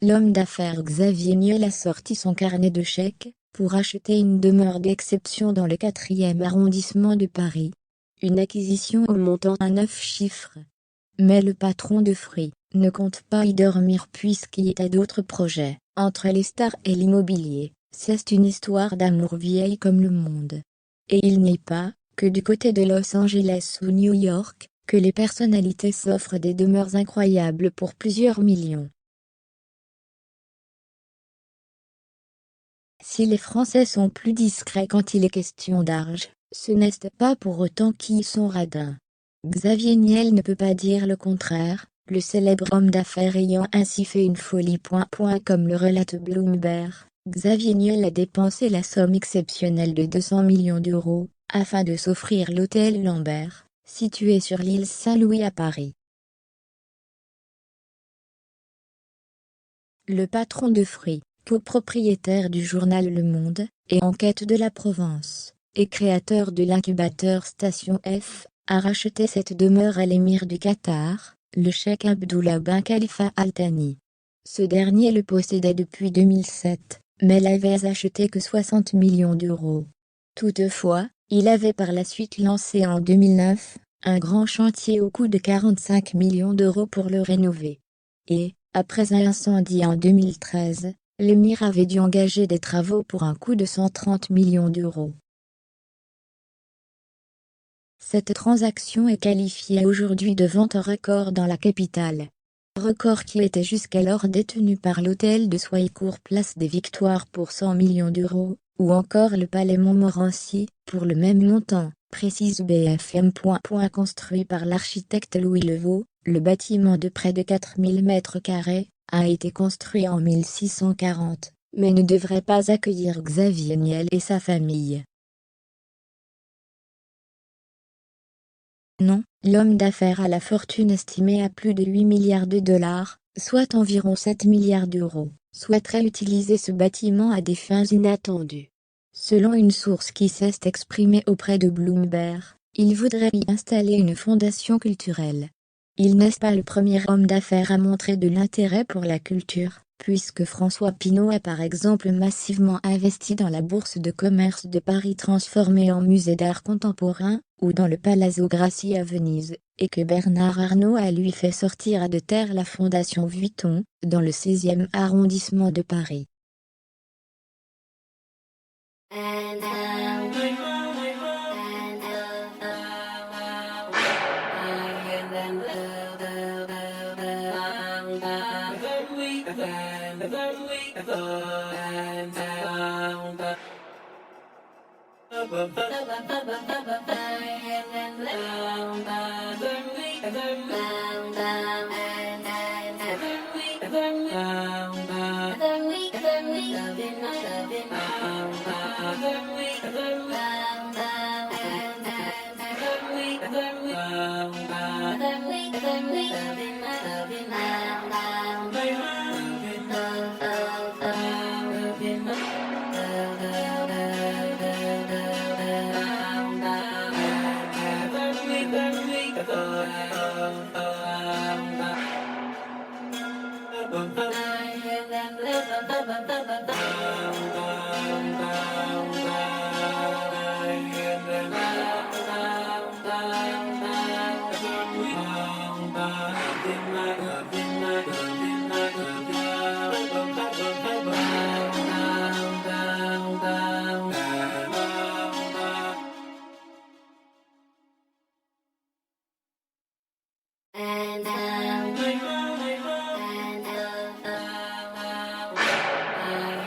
L'homme d'affaires Xavier Niel a sorti son carnet de chèques pour acheter une demeure d'exception dans le 4e arrondissement de Paris. Une acquisition au montant à 9 chiffres. Mais le patron de Free ne compte pas y dormir puisqu'il y a d'autres projets. Entre les stars et l'immobilier, c'est une histoire d'amour vieille comme le monde. Et il n'est pas que du côté de Los Angeles ou New York que les personnalités s'offrent des demeures incroyables pour plusieurs millions. Si les Français sont plus discrets quand il est question d'argent, ce n'est pas pour autant qu'ils sont radins. Xavier Niel ne peut pas dire le contraire, le célèbre homme d'affaires ayant ainsi fait une folie. Comme le relate Bloomberg, Xavier Niel a dépensé la somme exceptionnelle de 200 millions d'euros, afin de s'offrir l'hôtel Lambert, situé sur l'île Saint-Louis à Paris. Le patron de Free, copropriétaire du journal Le Monde, et en quête de la Provence, et créateur de l'incubateur Station F, a racheté cette demeure à l'émir du Qatar, le cheikh Abdullah bin Khalifa Al Thani. Ce dernier le possédait depuis 2007, mais l'avait acheté que 60 millions d'euros. Toutefois, il avait par la suite lancé en 2009, un grand chantier au coût de 45 millions d'euros pour le rénover. Et, après un incendie en 2013, l'émir avait dû engager des travaux pour un coût de 130 millions d'euros. Cette transaction est qualifiée aujourd'hui de vente record dans la capitale. Record qui était jusqu'alors détenu par l'hôtel de Soyecourt place des Victoires pour 100 millions d'euros, ou encore le palais Montmorency, pour le même montant, précise BFM. Construit par l'architecte Louis Levaux, le bâtiment de près de 4000 mètres carrés, a été construit en 1640, mais ne devrait pas accueillir Xavier Niel et sa famille. Non, l'homme d'affaires à la fortune estimée à plus de 8 milliards de dollars, soit environ 7 milliards d'euros, souhaiterait utiliser ce bâtiment à des fins inattendues. Selon une source qui s'est exprimée auprès de Bloomberg, il voudrait y installer une fondation culturelle. Il n'est pas le premier homme d'affaires à montrer de l'intérêt pour la culture, puisque François Pinault a par exemple massivement investi dans la Bourse de commerce de Paris transformée en musée d'art contemporain, ou dans le Palazzo Grassi à Venise, et que Bernard Arnault a lui fait sortir à de terre la Fondation Vuitton, dans le 16e arrondissement de Paris.